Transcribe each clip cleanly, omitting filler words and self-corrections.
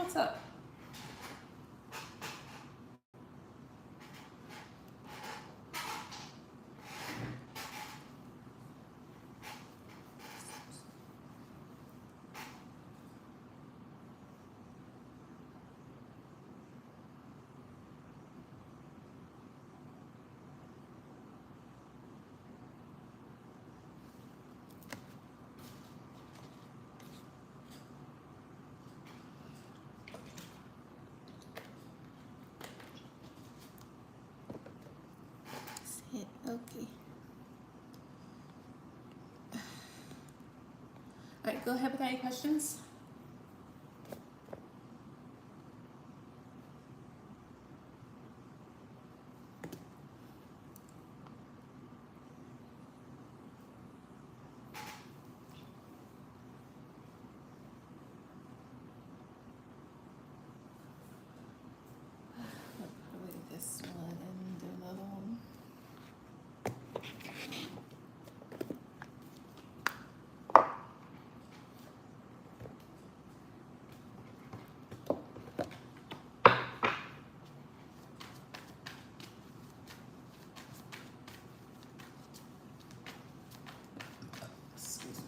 what's up? Okay. All right, go ahead with any questions. Probably this one and do another one. Excuse me.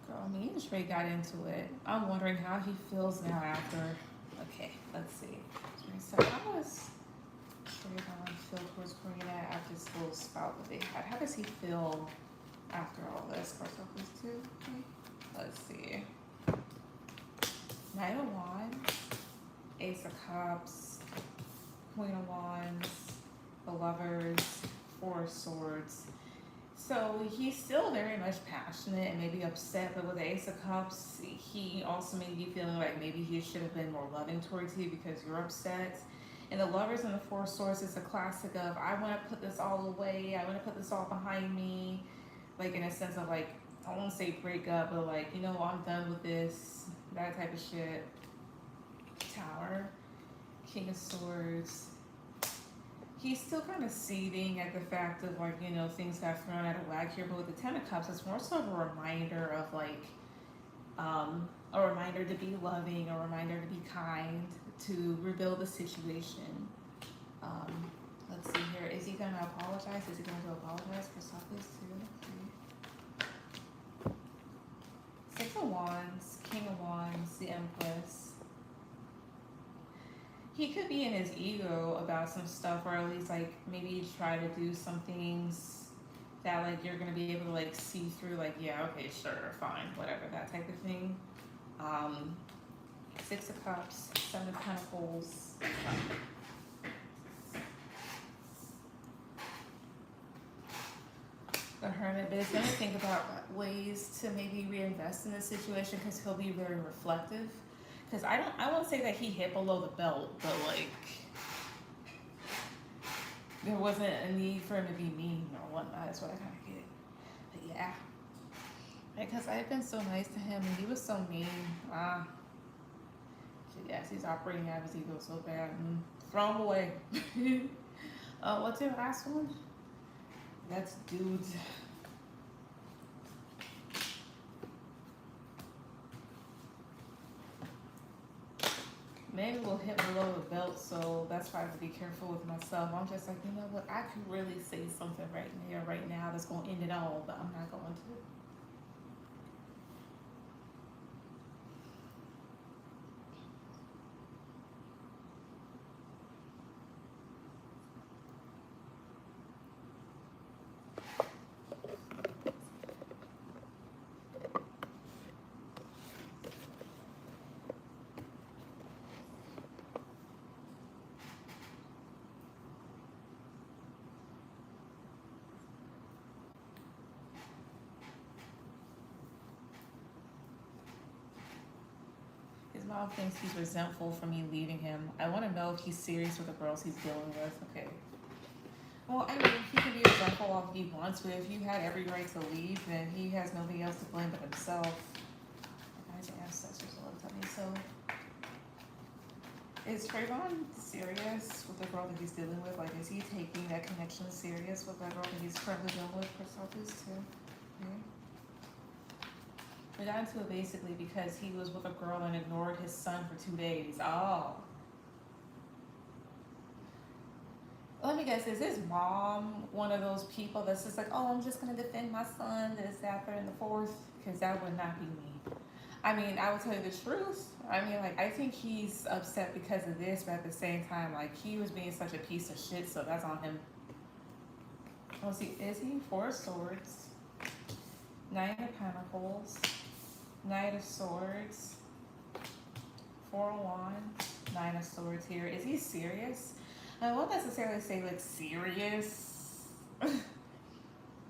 Girl, me and Trey got into it. I'm wondering how he feels now after. Okay, let's see. So how does Trayvon feel towards Karina after this little spout that they had? How does he feel after all this? First off, these two. Okay. Let's see. Knight of Wands, Ace of Cups, Queen of Wands, the Lovers, Four of Swords. So he's still very much passionate and maybe upset, but with the Ace of Cups, he also may be feeling like maybe he should have been more loving towards you because you're upset. And the Lovers and the Four of Swords is a classic of, I want to put this all away, I want to put this all behind me. Like in a sense of like, I won't say break up, but like, you know, I'm done with this, that type of shit. Tower, King of Swords. He's still kind of seething at the fact of like, you know, things got thrown out of whack here, but with the Ten of Cups, it's more so of a reminder of like, a reminder to be loving, a reminder to be kind, to rebuild the situation. Let's see here. Is he gonna apologize? Is he going to apologize for something too? Okay. Six of Wands, King of Wands, the Empress. He could be in his ego about some stuff, or at least like maybe try to do some things that like you're gonna be able to like see through, like, yeah, okay, sure, fine, whatever, that type of thing. Six of Cups, Seven of Pentacles. The Hermit, but he's gonna think about ways to maybe reinvest in this situation because he'll be very reflective. Because I won't say that he hit below the belt, but like there wasn't a need for him to be mean or whatnot. That's what I kind of get. But yeah, because I've been so nice to him and he was so mean. Yes, he's operating out of his ego so bad. Throw him away. What's your last one? That's dudes. Maybe we'll hit below the belt, so that's why I have to be careful with myself. I'm just like, you know what? I could really say something right here, right now, that's going to end it all, but I'm not going to. His mom thinks he's resentful for me leaving him. I want to know if he's serious with the girls he's dealing with. Okay. Well, I mean, he can be resentful all he wants, but if you had every right to leave, then he has nobody else to blame but himself. Guys and ancestors will tell me so. Is Trayvon serious with the girl that he's dealing with? Like, is he taking that connection serious with that girl that he's currently dealing with for Celtics too? Okay. We got into it basically because he was with a girl and ignored his son for 2 days. Oh. Let me guess, is his mom one of those people that's just like, oh, I'm just gonna defend my son, this, that, third, and the fourth? Because that would not be me. I mean, I will tell you the truth. I mean, like, I think he's upset because of this, but at the same time, like, he was being such a piece of shit, so that's on him. Let's see, is he? 4 of Swords, 9 of Pentacles, Knight of Swords, 4 of Wands, 9 of Swords here. Is he serious? I won't necessarily say, like, serious.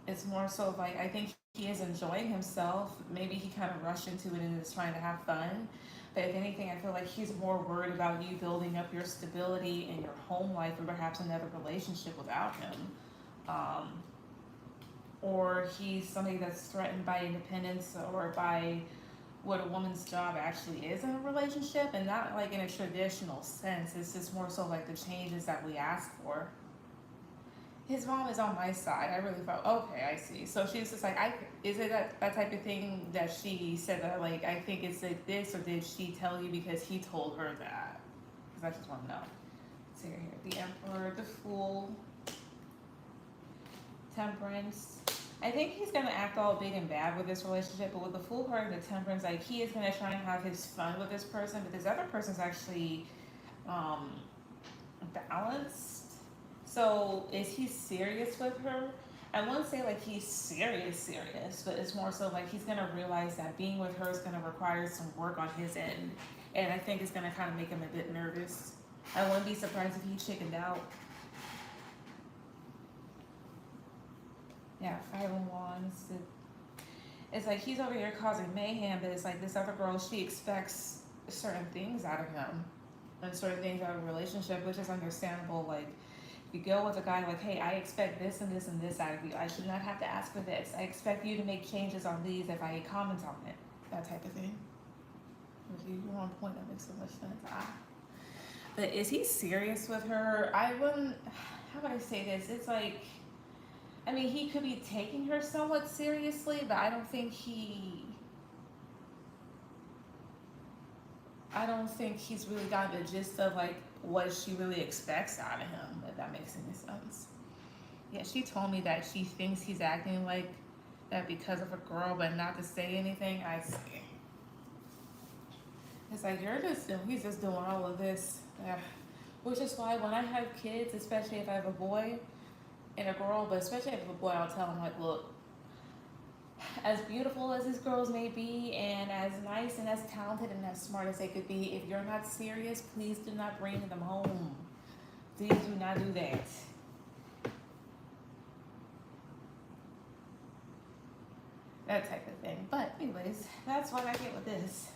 It's more so, like, I think he is enjoying himself. Maybe he kind of rushed into it and is trying to have fun. But if anything, I feel like he's more worried about you building up your stability in your home life or perhaps another relationship without him. Or he's somebody that's threatened by independence or by what a woman's job actually is in a relationship, and not like in a traditional sense. It's just more so like the changes that we ask for. His mom is on my side. I really felt, okay, I see. So she's just like, is it that type of thing that she said that, like, I think it's like this, or did she tell you because he told her that? Because I just want to know. So here, the Emperor, the Fool, Temperance. I think he's gonna act all big and bad with this relationship, but with the Fool card and the Temperance, like, he is gonna try and have his fun with this person, but this other person's actually balanced. So is he serious with her? I wouldn't say like he's serious, but it's more so like he's gonna realize that being with her is gonna require some work on his end, and I think it's gonna kind of make him a bit nervous. I wouldn't be surprised if he chickened out. Yeah, 5 of Wands. It's like he's over here causing mayhem, but it's like this other girl, she expects certain things out of him and certain things out of a relationship, which is understandable. Like, you go with a guy like, hey, I expect this and this and this out of you. I should not have to ask for this. I expect you to make changes on these if I comment on it. That type of thing. You're on point. That makes so much sense. But is he serious with her? I wouldn't, how would I say this? It's like, I mean, he could be taking her somewhat seriously, but I don't think he's really gotten the gist of like what she really expects out of him, if that makes any sense. Yeah, she told me that she thinks he's acting like that because of a girl, but not to say anything. I see. It's like he's just doing all of this. Which is why when I have kids, especially if I have a boy and a girl, but especially if I have a boy, I'll tell him like, look, as beautiful as these girls may be and as nice and as talented and as smart as they could be, if you're not serious, please do not bring them home. Please do not do that. That type of thing. But anyways, that's what I get with this.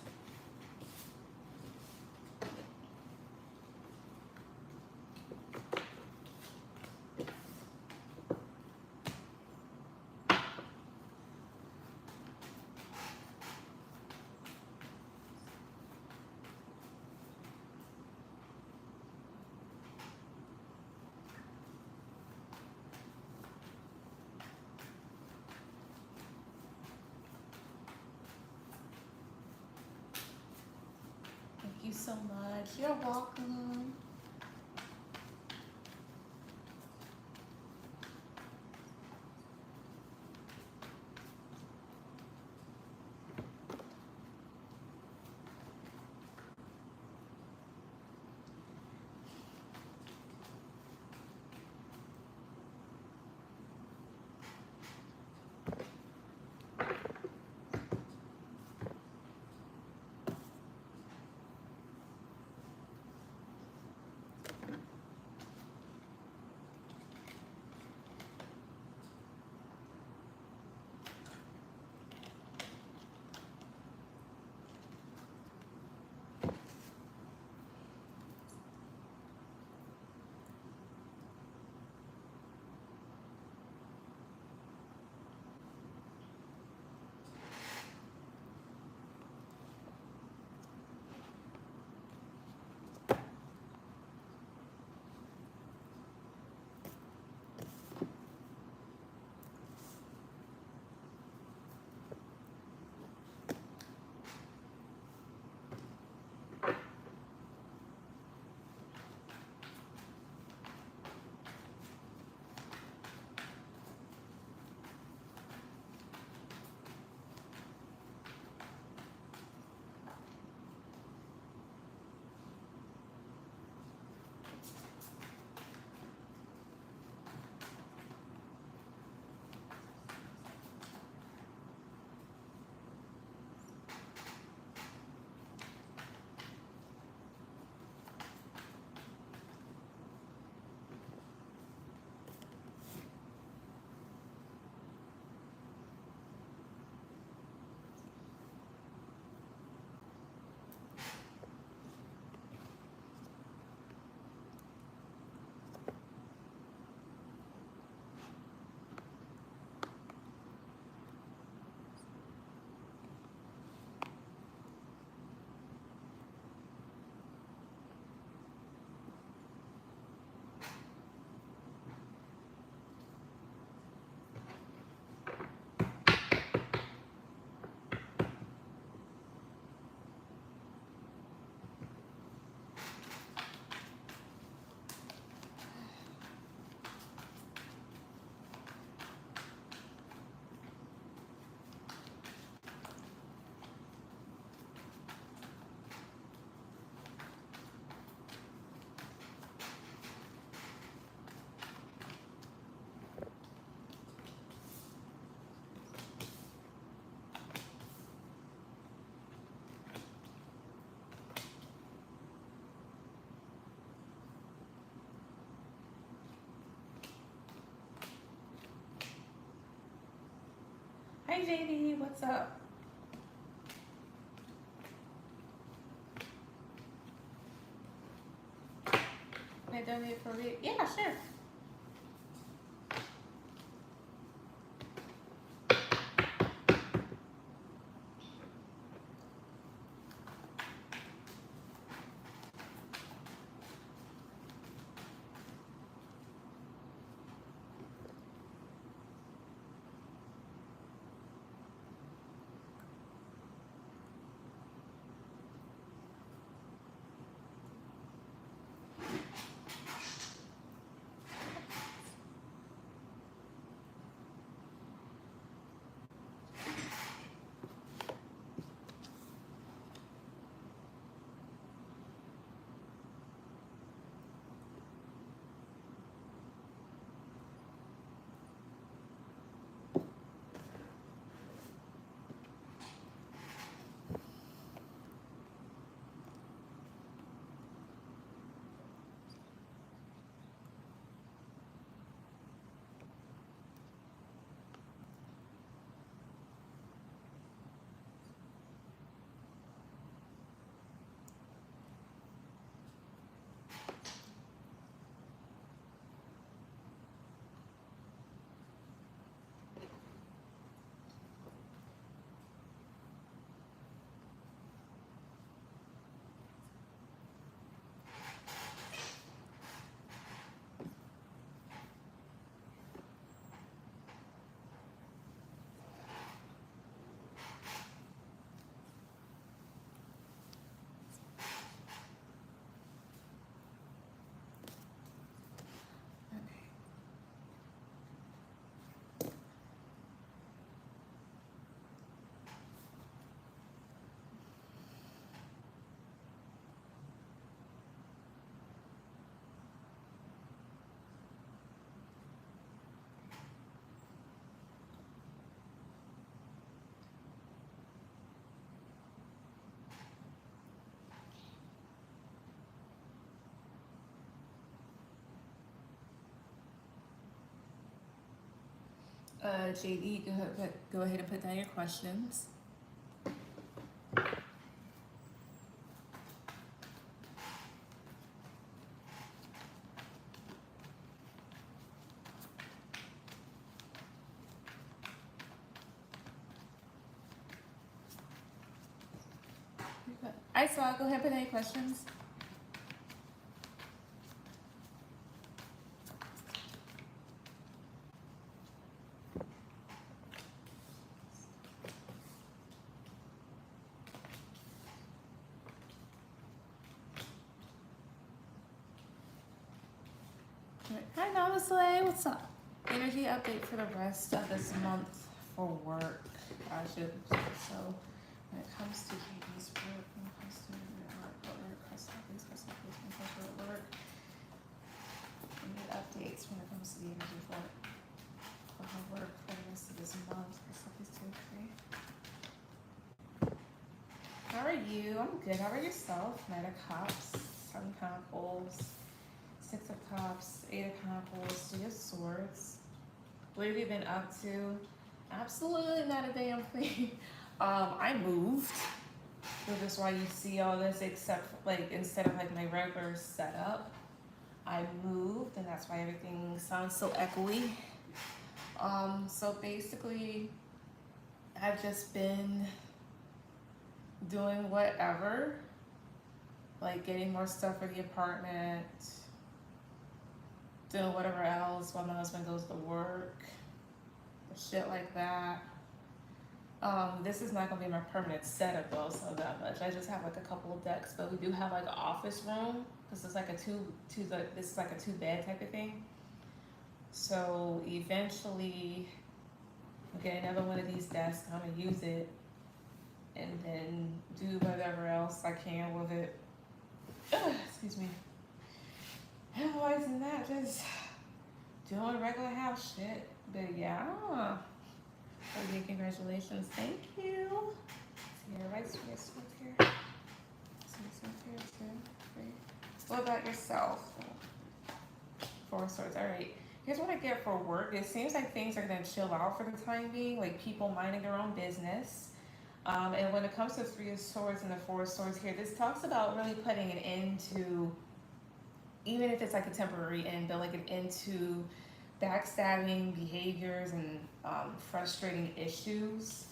Thank you so much. You're welcome. Hi JD, what's up? Can I donate for a week? Yeah, sure. JD, go ahead and put down your questions. I saw. Go ahead and put down your questions. Hi, Namaste. What's up? Energy update for the rest of this month for work. I should so when it comes to JD's work, when it comes to work, we need updates when it comes to the energy for her work for the rest of this month. How are you? I'm good. How about yourself? Knight of Cups, 7 of Pentacles, 6 of Cups, 8 of Pentacles, 3 of Swords. What have you been up to? Absolutely not a damn thing. I moved, which is why you see all this, except like instead of like my regular setup, I moved, and that's why everything sounds so echoey. So basically, I've just been doing whatever, like getting more stuff for the apartment, doing whatever else while my husband goes to work, shit like that. This is not gonna be my permanent setup though, so that much. I just have like a couple of decks, but we do have like an office room because it's like a this is like a 2-bed type of thing. So eventually, I'll get another one of these desks. I'm gonna use it, and then do whatever else I can with it. Excuse me. Otherwise than that, just doing regular house shit. But yeah. Okay, congratulations. Thank you. See your right space here. Here too. Great. What about yourself? 4 of Swords. All right. Here's what I get for work. It seems like things are gonna chill out for the time being, like people minding their own business. And when it comes to Three of Swords and the Four of Swords here, this talks about really putting an end to, even if it's like a temporary end, but like an end to backstabbing behaviors and frustrating issues.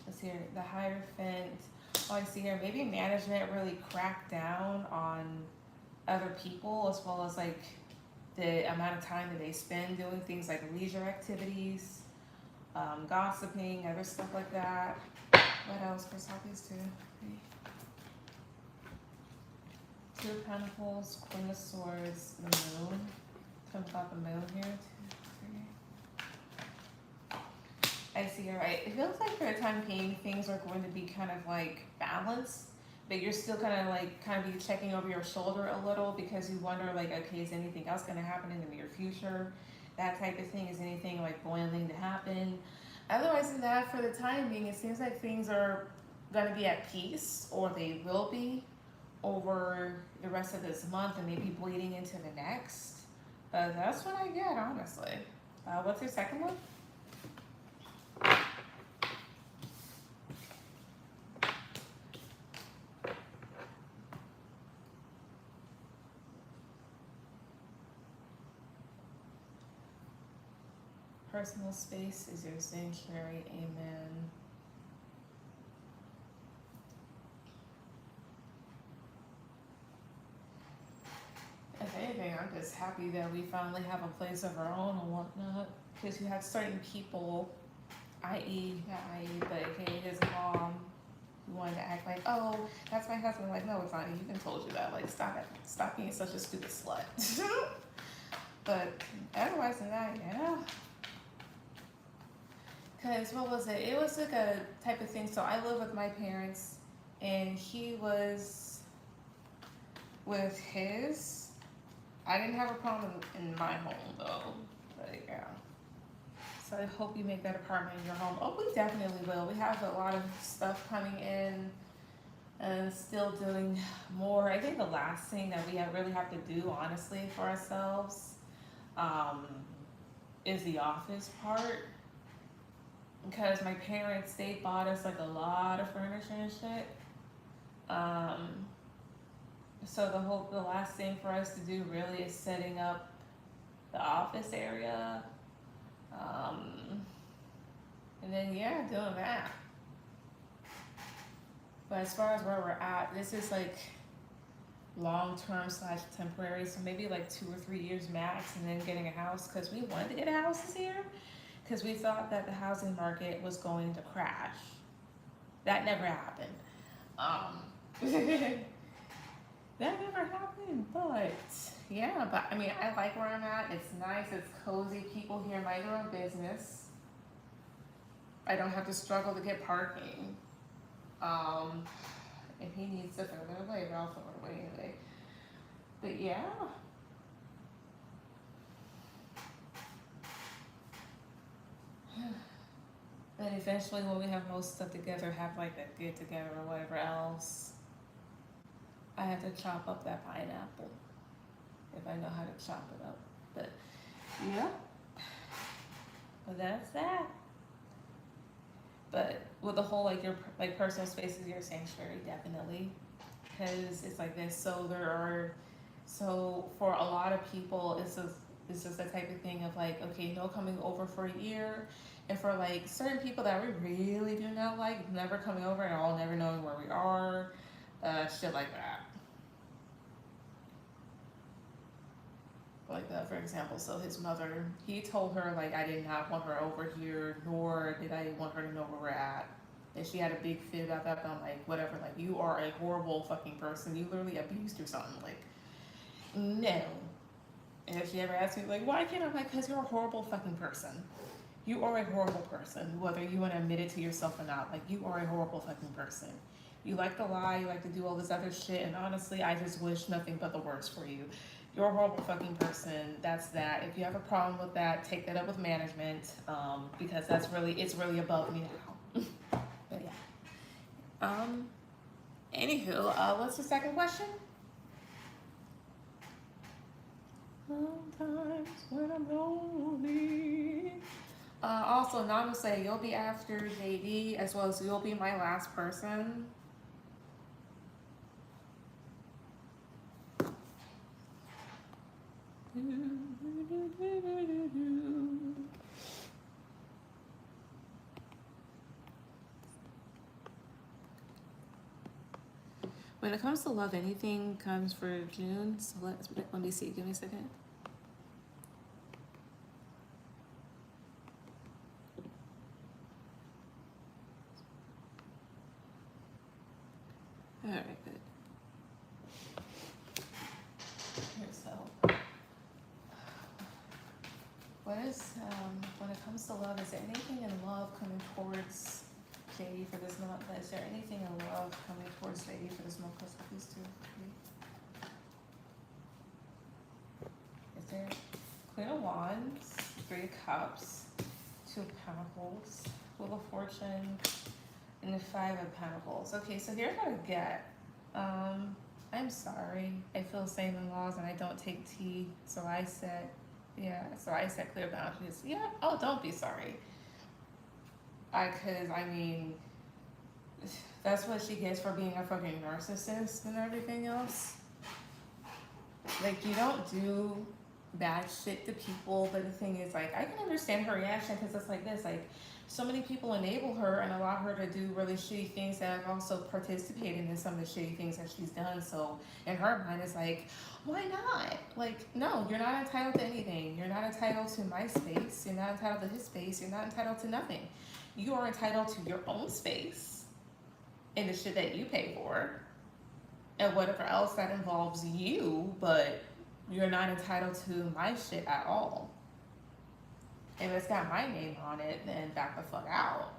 Let's hear the Hierophant. Oh, I see here. Maybe management really cracked down on other people as well as like the amount of time that they spend doing things like leisure activities, gossiping, other stuff like that. What else for Southeast 2? Two of Pentacles, Queen of Swords, the Moon. Talk about the Moon here. 2, 3. I see, you're right. It feels like for the time being, things are going to be kind of like balanced, but you're still kind of be checking over your shoulder a little because you wonder like, okay, is anything else going to happen in the near future? That type of thing. Is anything like boiling to happen? Otherwise than that, for the time being, it seems like things are going to be at peace, or they will be over the rest of this month and maybe bleeding into the next. That's what I get, honestly. What's your second one? Personal space is your sanctuary. Amen. If anything, I'm just happy that we finally have a place of our own and whatnot. Because you had certain people, i.e., not i.e., but okay, his mom, who wanted to act like, oh, that's my husband. Like, no, it's not. You even told you that. Like, stop it. Stop being such a stupid slut. But otherwise than that, yeah. Because what was it? It was like a type of thing. So I live with my parents, and he was with his. I didn't have a problem in my home though, but yeah. So I hope you make that apartment your home. Oh, we definitely will. We have a lot of stuff coming in and still doing more. I think the last thing that we really have to do, honestly, for ourselves is the office part. Because my parents, they bought us like a lot of furniture and shit. So the last thing for us to do really is setting up the office area. And then yeah, doing that. But as far as where we're at, this is like long-term / temporary, so maybe like 2 or 3 years max, and then getting a house, because we wanted to get a house this year because we thought that the housing market was going to crash. That never happened. That never happened, but yeah, but I mean, I like where I'm at. It's nice, it's cozy, people here mind their own business. I don't have to struggle to get parking. If he needs to throw it away, I'll throw it away anyway. But yeah. Then eventually when we have most stuff together, have like a get together or whatever else, I have to chop up that pineapple if I know how to chop it up. But yeah, but that's that. But with the whole like your like personal space is your sanctuary, definitely, because it's like this. So for a lot of people, it's just that type of thing of like, okay, no coming over for a year. And for like certain people that we really do not like, never coming over and all never knowing where we are, shit like that. Like for example, so his mother, he told her like I did not want her over here, nor did I want her to know where we're at. And she had a big fit about that, but I'm like, whatever, like you are a horrible fucking person. You literally abused or something. Like, no. And if she ever asks me like, why can't I? Like, because you're a horrible fucking person. You are a horrible person, whether you want to admit it to yourself or not. Like, you are a horrible fucking person. You like to lie, you like to do all this other shit, and honestly, I just wish nothing but the worst for you. You're a horrible fucking person. That's that. If you have a problem with that, take that up with management, because it's really above me now. But yeah. Anywho, what's the second question? Sometimes when I'm lonely. Also, Nana say you'll be after JD as well as you'll be my last person. When it comes to love, anything comes for June. So let me see. Give me a second. All right, good. Here, so what is when it comes to love? Is there anything in love coming towards JD for this month? Is there anything in love coming towards JD for this month? Let's look at these two. Is there Queen of Wands, Three of Cups, Two of Pentacles, Wheel of Fortune, and the Five of Pentacles? Okay, so here's what I get. I'm sorry. I feel same in laws and I don't take tea. So I said, yeah, so I set clear boundaries. Yeah, oh, don't be sorry. Cause I mean, that's what she gets for being a fucking narcissist and everything else. Like, you don't do bad shit to people, but the thing is, like, I can understand her reaction because it's like this, like, so many people enable her and allow her to do really shitty things that have also participated in some of the shitty things that she's done. So in her mind, it's like, why not? Like, no, you're not entitled to anything. You're not entitled to my space. You're not entitled to his space. You're not entitled to nothing. You are entitled to your own space and the shit that you pay for and whatever else that involves you, but you're not entitled to my shit at all. If it's got my name on it, then back the fuck out.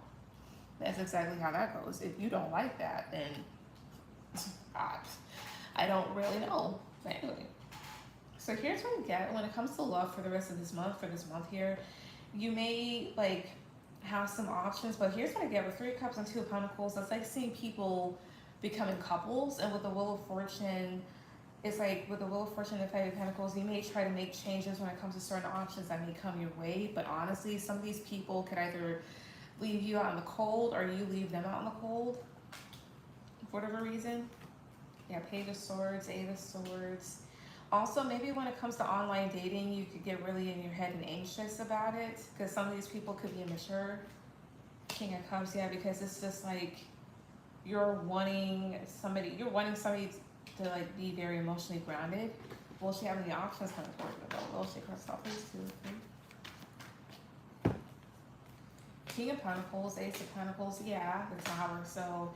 That's exactly how that goes. If you don't like that, then I don't really know. But anyway, so here's what I get when it comes to love for the rest of this month. For this month here, you may like have some options, but here's what I get with Three of Cups and Two of Pentacles. It's like seeing people becoming couples, and with the Wheel of Fortune, it's like with the Wheel of Fortune and Five of Pentacles, you may try to make changes when it comes to certain options that may come your way, but honestly, some of these people could either leave you out in the cold or you leave them out in the cold for whatever reason. Yeah, Page of Swords, Eight of Swords. Also, maybe when it comes to online dating, you could get really in your head and anxious about it because some of these people could be immature. King of Cups, yeah, because it's just like you're wanting somebody to like be very emotionally grounded. Will she have any options coming forward though? Will she cross off these two? King of Pentacles, Ace of Pentacles, yeah, the Tower. So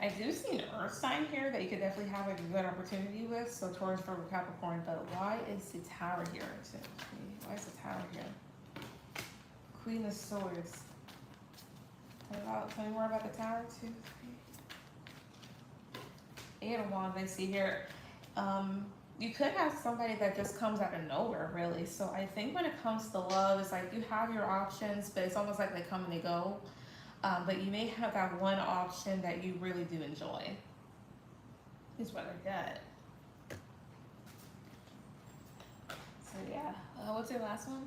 I do see an Earth sign here that you could definitely have like a good opportunity with. So Taurus, Virgo, Capricorn. But why is the Tower here? Why is the Tower here? Queen of Swords. Tell me more about the Tower too. Eight of Wands, I see here. You could have somebody that just comes out of nowhere, really. So I think when it comes to love, it's like you have your options, but it's almost like they come and they go. But you may have that one option that you really do enjoy. Is what I get. So yeah, what's your last one?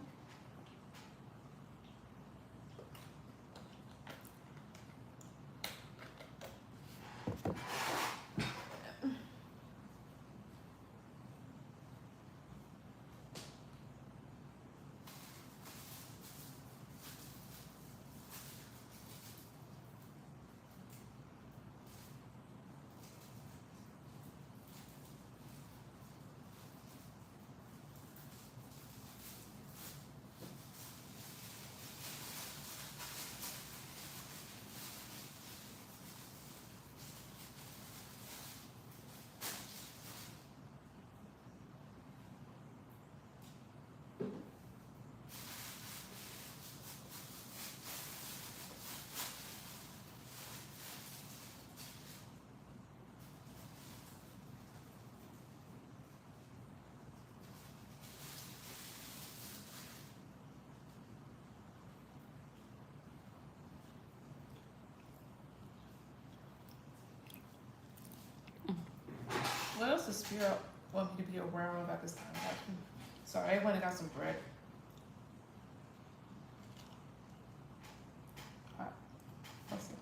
What else does Spirit want me to be aware of at this time? Sorry, I went and got some bread. Alright, let's see.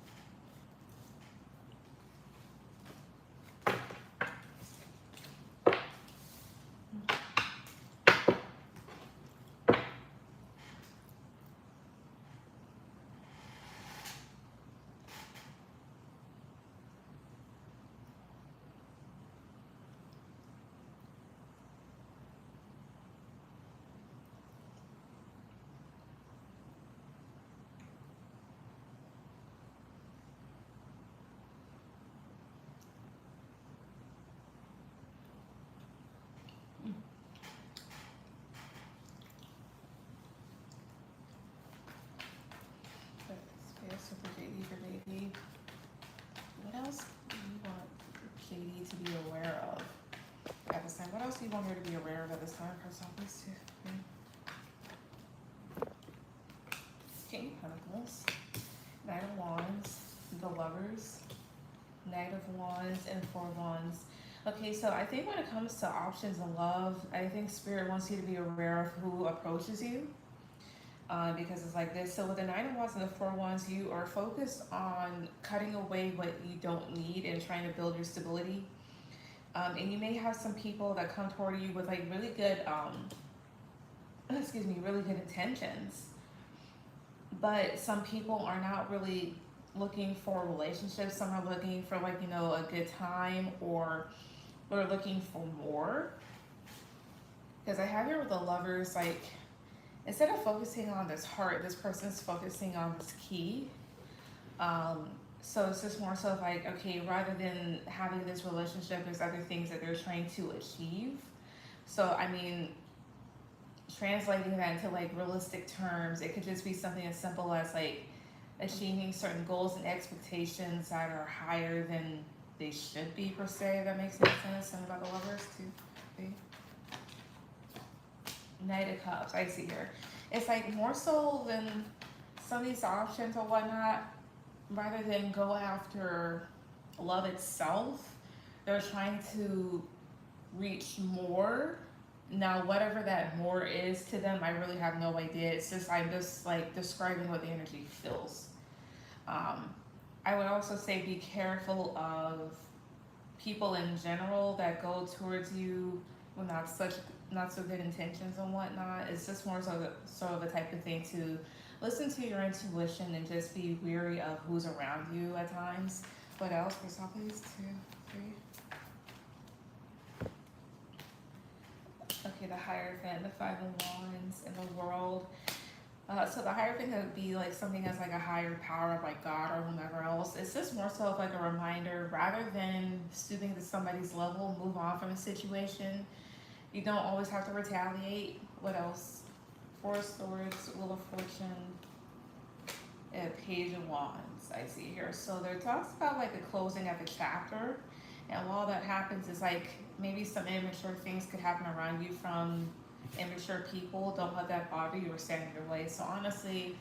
Space for JD for baby. What else do you want JD to be aware of at this time? What else do you want her to be aware of at this time? First off, these two. King of Pentacles, Knight of Wands, the Lovers, Knight of Wands, and Four of Wands. Okay, so I think when it comes to options in love, I think Spirit wants you to be aware of who approaches you. Because it's like this. So with the Nine of Wands and the Four of Wands, you are focused on cutting away what you don't need and trying to build your stability. And you may have some people that come toward you with like really good, really good intentions. But some people are not really looking for relationships. Some are looking for like, you know, a good time, or they're looking for more. Because I have here with the Lovers, like, instead of focusing on this heart, this person's focusing on this key. So it's just more so of like, okay, rather than having this relationship, there's other things that they're trying to achieve. So, I mean, translating that into like realistic terms, it could just be something as simple as like achieving certain goals and expectations that are higher than they should be, per se, if that makes any sense. Something about the Lovers too. Okay. Knight of Cups, I see here. It's like more so than some of these options or whatnot, rather than go after love itself, they're trying to reach more. Now, whatever that more is to them, I really have no idea. It's just, I'm just like describing what the energy feels. I would also say be careful of people in general that go towards you with not so good intentions and whatnot. It's just more so of a type of thing to listen to your intuition and just be wary of who's around you at times. What else? For some, please. 2, 3. Okay, the Hierophant, the Five of Wands, and the World. So the Hierophant would be like something as like a higher power of like God or whomever else. It's just more so of like a reminder, rather than stooping to somebody's level, move on from a situation. You don't always have to retaliate. What else? Four of Swords, Wheel of Fortune, and Page of Wands, I see here. So there talks about like the closing of a chapter. And while that happens, is like maybe some immature things could happen around you from immature people. Don't let that bother you or stand in your way. So honestly,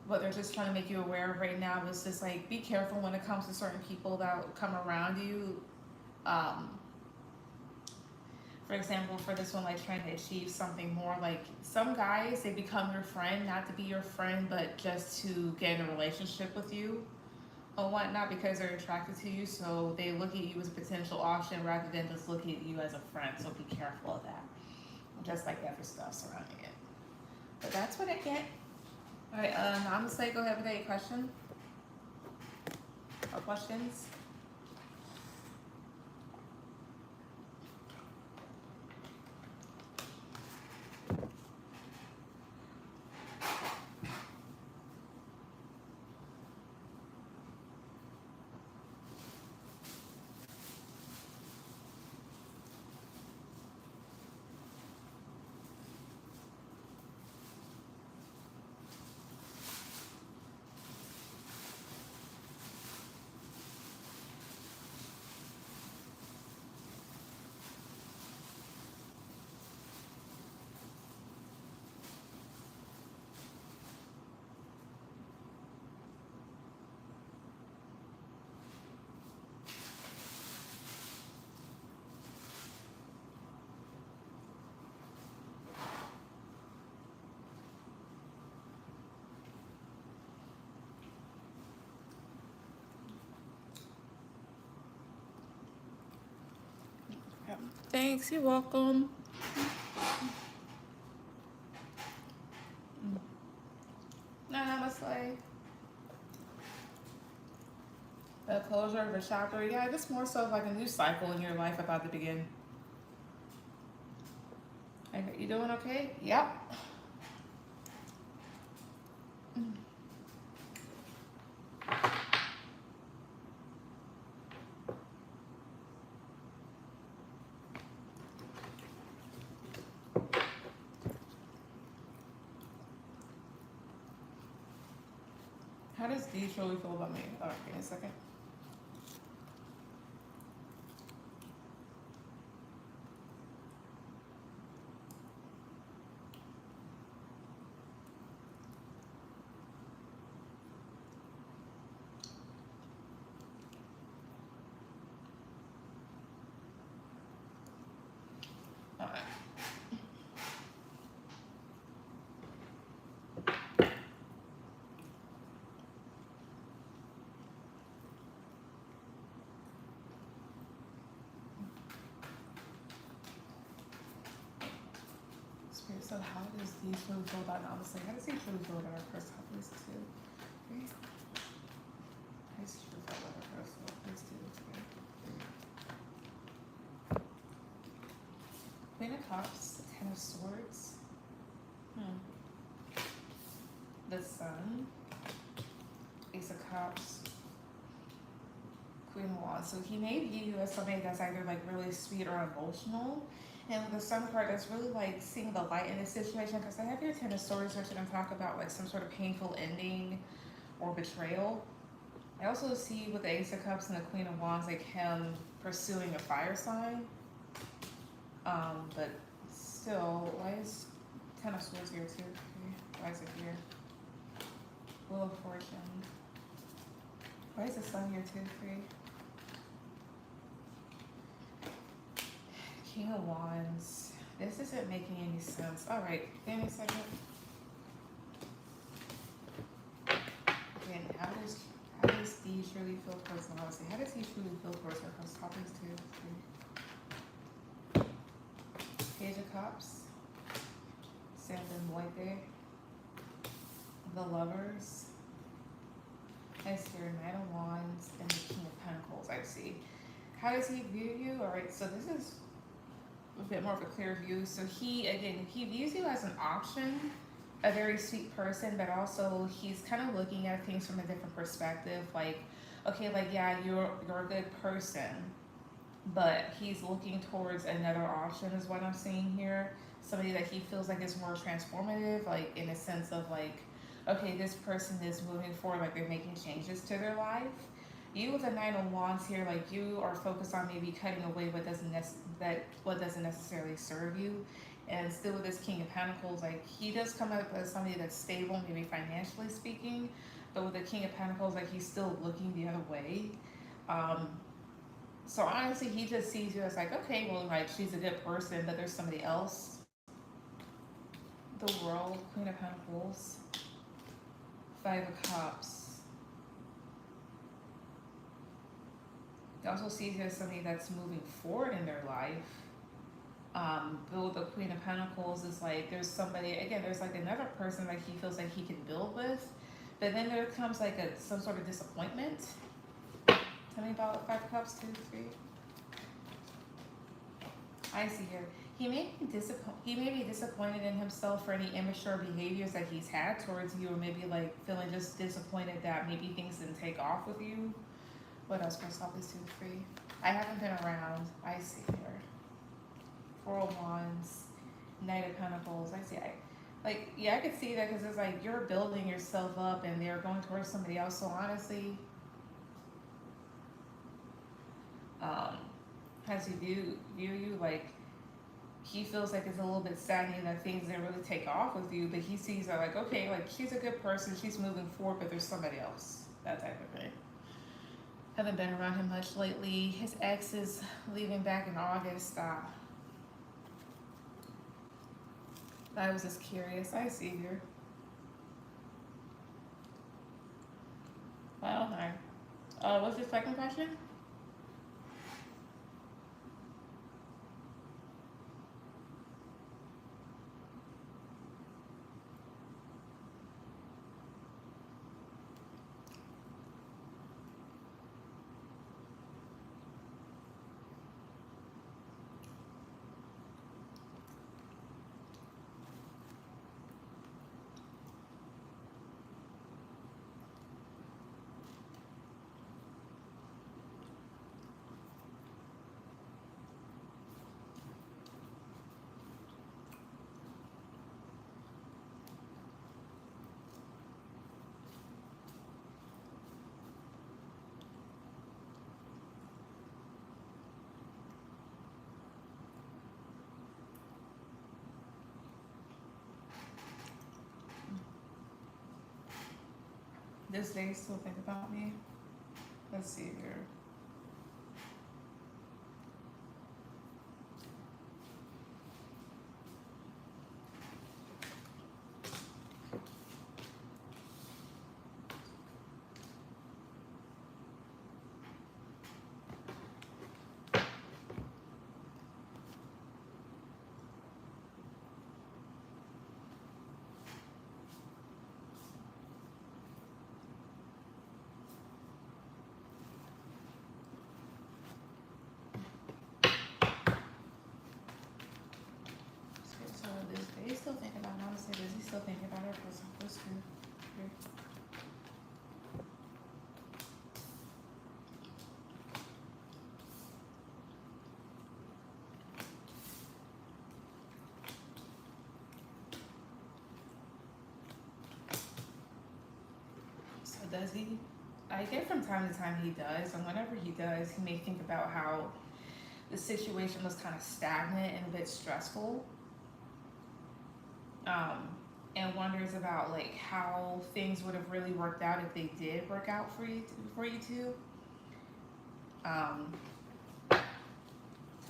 what they're just trying to make you aware of right now is just like, be careful when it comes to certain people that come around you. For example, for this one, like trying to achieve something more, like some guys, they become your friend, not to be your friend, but just to get in a relationship with you or whatnot, because they're attracted to you. So they look at you as a potential option rather than just looking at you as a friend. So be careful of that. Just like other stuff surrounding it. But that's what I get. All right, Namaste, go ahead with any question or questions. Thanks, you're welcome. Nah, I'm a slave. The closure of a chapter. Yeah, it's more so like a new cycle in your life about to begin. Okay, you doing okay? Yep. How does D truly feel about me? Oh, give me a second. Alright. Spirit, so how does D truly feel about Namaste? How does he truly feel about our first please too? Okay. How does he truly feel about our first please too? Okay. Queen of Cups, Ten of Swords. The Sun, Ace of Cups, Queen of Wands. So he may view you as somebody that's either like really sweet or emotional. And with the Sun card, that's really like seeing the light in this situation, because I have your Ten of Swords, which I'm talk about like some sort of painful ending or betrayal. I also see with the Ace of Cups and the Queen of Wands, like him pursuing a fire sign. But still, why is Ten of Swords here too? Okay. Why is it here? Wheel of Fortune. Why is the Sun here too? Three. King of Wands. This isn't making any sense. All right, give me a second. Again, how does D truly feel towards Namaste? How does he truly feel towards her? Because topics too. Page of Cups. Sand and Muerte. The Lovers. I see your Knight of Wands and the King of Pentacles. I see. How does he view you? All right, so this is a bit more of a clear view. So he views you as an option, a very sweet person, but also he's kind of looking at things from a different perspective. Like, okay, like yeah, you're a good person, but he's looking towards another option is what I'm seeing here. Somebody that he feels like is more transformative, like in a sense of like, okay, this person is moving forward, like they're making changes to their life. You with a Nine of Wands here, like you are focused on maybe cutting away what doesn't necessarily serve you. And still with this King of Pentacles, like he does come up as somebody that's stable, maybe financially speaking, but with the King of Pentacles, like he's still looking the other way. So honestly, he just sees you as like, okay, well, like she's a good person, but there's somebody else. The World, Queen of Pentacles, Five of Cups. He also sees you as somebody that's moving forward in their life. Build the Queen of Pentacles is like there's somebody, again, there's like another person that he feels like he can build with, but then there comes like some sort of disappointment. Tell me about Five of Cups, 2, 3. I see here. He may be disappointed in himself for any immature behaviors that he's had towards you, or maybe like feeling just disappointed that maybe things didn't take off with you. What else? First off is 2, 3. I haven't been around. I see here. Four of Wands, Knight of Pentacles. I see. I could see that because it's like you're building yourself up and they're going towards somebody else. So honestly, has he view you like he feels like it's a little bit saddening that things didn't really take off with you, but he sees that like, okay, like she's a good person, she's moving forward, but there's somebody else. That type of thing. Haven't been around him much lately. His ex is leaving back in August. I was just curious. I see here. Well, hi. What's your second question? This day still think about me? Let's see here. So this day still thinking about her. Honestly, does he still thinking about her? Because I'm supposed to. So does he? I get from time to time he does, and whenever he does, he may think about how the situation was kind of stagnant and a bit stressful, um, and wonders about like how things would have really worked out if they did work out for you two. Tell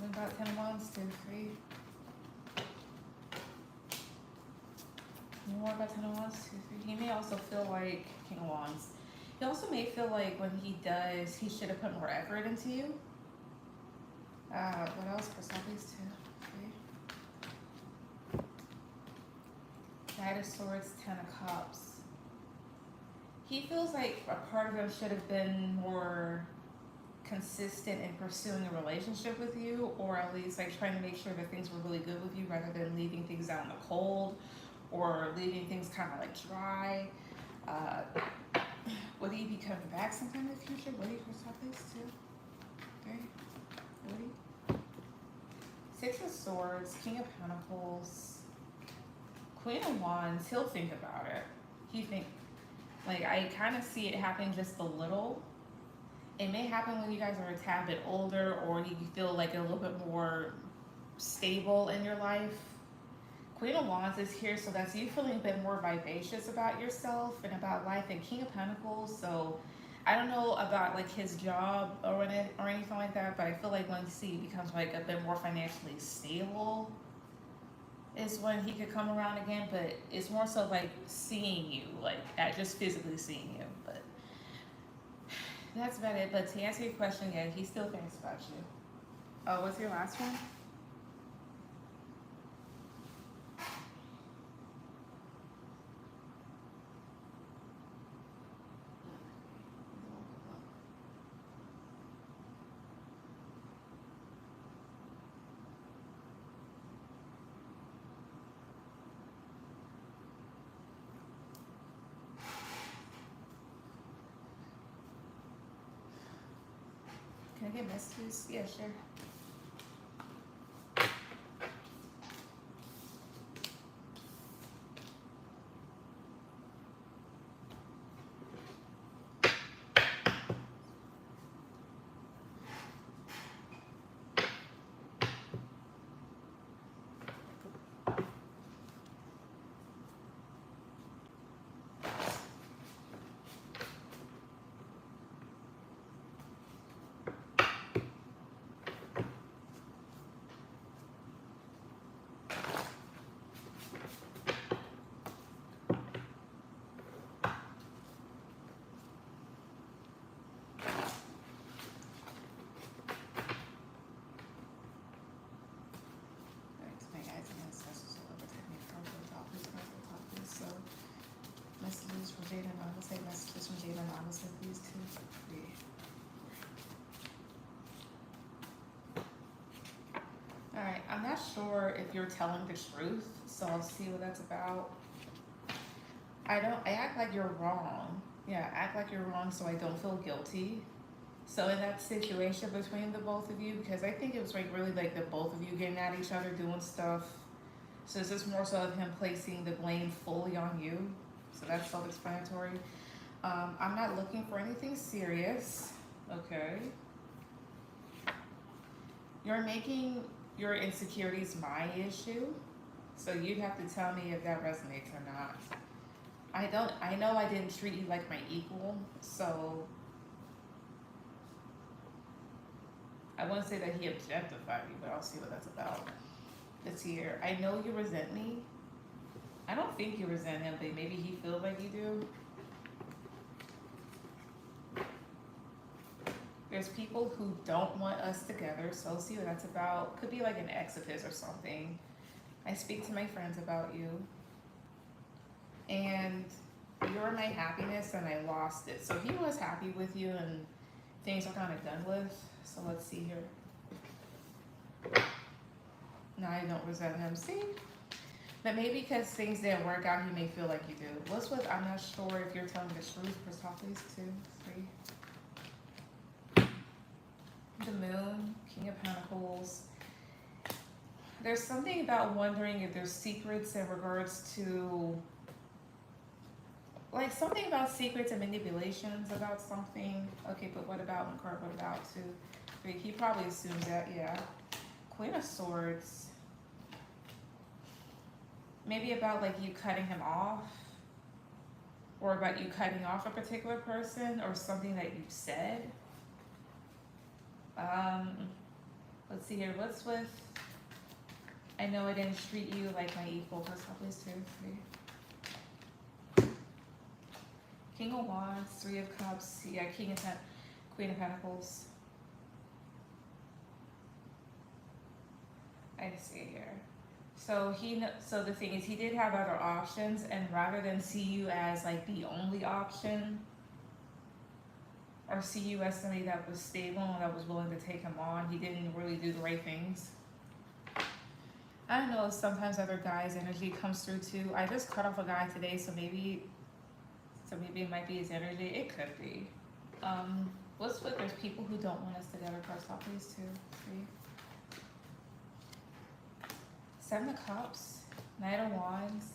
me about 10 of Wands, 2, 3. More about 10 of Wands, 2, 3. He may also feel like King of Wands. He also may feel like when he does, he should have put more effort into you. What else for Lovelies 2, 3? Knight of Swords, 10 of Cups. He feels like a part of him should have been more consistent in pursuing a relationship with you, or at least like trying to make sure that things were really good with you rather than leaving things out in the cold or leaving things kind of like dry. Would he be coming back sometime in the future? Would he for Lovelies 2, 3? Would he? 6 of Swords, King of Pentacles, Queen of Wands. He'll think about it. He think like I kind of see it happening just a little. It may happen when you guys are a tad bit older, or you feel like a little bit more stable in your life. Queen of Wands is here, so that's you feeling a bit more vivacious about yourself and about life. And King of Pentacles, so I don't know about like his job or anything like that, but I feel like once he becomes like a bit more financially stable is when he could come around again. But it's more so like seeing you, like at just physically seeing you. But that's about it. But to answer your question, yeah, he still thinks about you. Oh, what's your last one? Can I get messages? Yeah, sure. So messages from Jada Anonymous. Say messages from Jada Anonymous, please, 2, 3. Alright, I'm not sure if you're telling the truth, so I'll see what that's about. I act like you're wrong. Yeah, act like you're wrong so I don't feel guilty. So in that situation between the both of you, because I think it was like really like the both of you getting at each other, doing stuff. So it's just more so of him placing the blame fully on you. So that's self-explanatory. I'm not looking for anything serious. Okay. You're making your insecurities my issue. So you'd have to tell me if that resonates or not. I know I didn't treat you like my equal, so I wouldn't say that he objectified you, but I'll see what that's about. This year, I know you resent me. I don't think you resent him, but maybe he feels like you do. There's people who don't want us together, so see what that's about. Could be like an ex of his or something. I speak to my friends about you. And you were my happiness and I lost it. So he was happy with you and things are kind of done with. So let's see here. Now I don't resent him. See? But maybe because things didn't work out, he may feel like you do. What's with, I'm not sure if you're telling the truth. For top, please. 2, 3. The Moon, King of Pentacles. There's something about wondering if there's secrets in regards to, like something about secrets and manipulations about something. Okay, but what about one card? What about 2, 3? He probably assumes that, yeah. Queen of Swords. Maybe about like you cutting him off, or about you cutting off a particular person, or something that you said. Let's see here. What's with? I know I didn't treat you like my equal. First off, please 2, 3. King of Wands, 3 of Cups. Yeah, Queen of Pentacles. I see here. So so the thing is, he did have other options, and rather than see you as like the only option, or see you as somebody that was stable and that was willing to take him on, he didn't really do the right things. I don't know, sometimes other guys' energy comes through too. I just cut off a guy today, so maybe it might be his energy. It could be. What's with, there's people who don't want us together. First off, please 2, 3. 7 of Cups, Knight of Wands,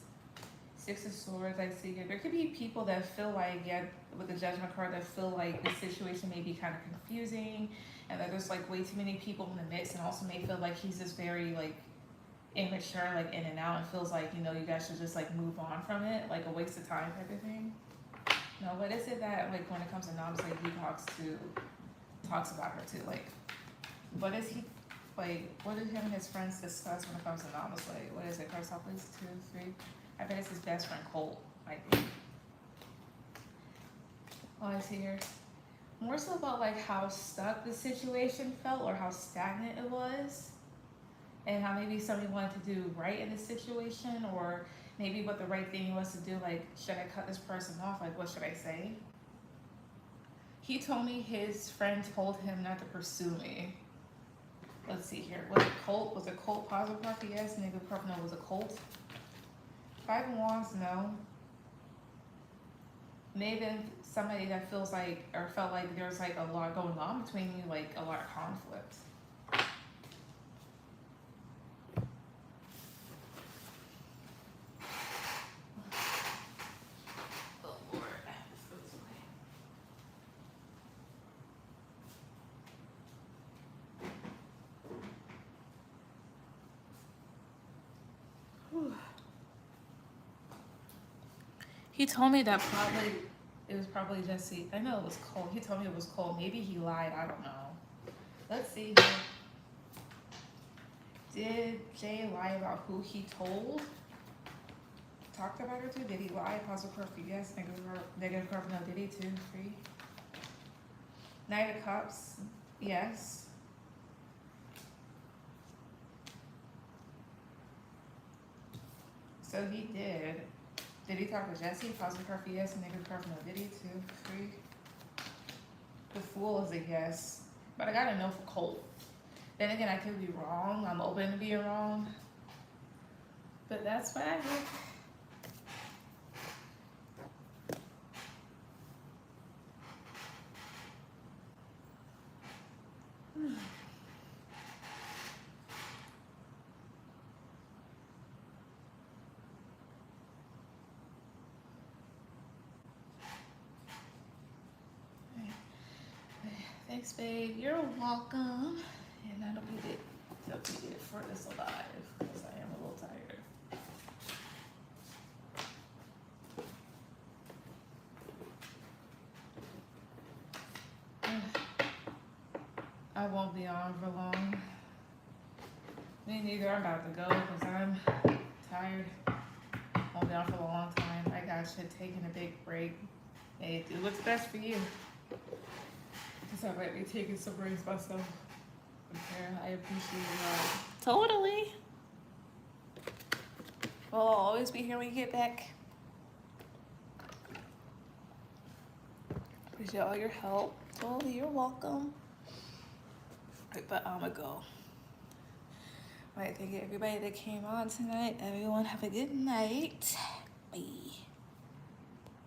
6 of Swords. I see here. There could be people that feel like, yeah, with the Judgment card, that feel like the situation may be kind of confusing, and that there's like way too many people in the mix, and also may feel like he's just very like immature, like in and out, and feels like, you know, you guys should just like move on from it, like a waste of time type of thing. No, what is it that like when it comes to Noms, like he talks about her too? Like, what is he? Like, what did him and his friends discuss when it comes to Namas? Like, what is it? First off, please 2, 3. I bet it's his best friend Colt, I think. Oh, I see here. More so about like how stuck the situation felt, or how stagnant it was, and how maybe somebody wanted to do right in the situation, or maybe what the right thing was to do. Like, should I cut this person off? Like, what should I say? He told me his friend told him not to pursue me. Let's see here. Was it Colt? Was it Colt positive card? Yes. Negative card? No. Was it Colt? 5 of Wands? No. Maybe somebody that feels like, or felt like there's like a lot going on between you, like a lot of conflict. Oh Lord. He told me that it was probably Jesse. I know it was Cole. He told me it was Cole. Maybe he lied. I don't know. Let's see here. Did Jay lie about who he told? Talked about her too? Did he lie? Positive card for yes. Negative card for no. Did he 2, 3? Knight of Cups. Yes. So he did. Did he talk to Jesse? Positive card for yes, negative card for no. Did he 2, 3? The Fool is a yes. But I gotta know for Colt. Then again, I could be wrong. I'm open to being wrong. But that's what I think. Thanks, babe. You're welcome. And that'll be it for this live, because I am a little tired. I won't be on for long. Me neither. I'm about to go because I'm tired. Won't be on for a long time. I got shit taking a big break. Hey, do what's best for you. Because I might be taking some breaks myself. Okay, I appreciate that. Totally. Well, I'll always be here when you get back. Appreciate all your help. Totally, you're welcome. But I'ma go. I thank everybody that came on tonight. Everyone have a good night. Bye.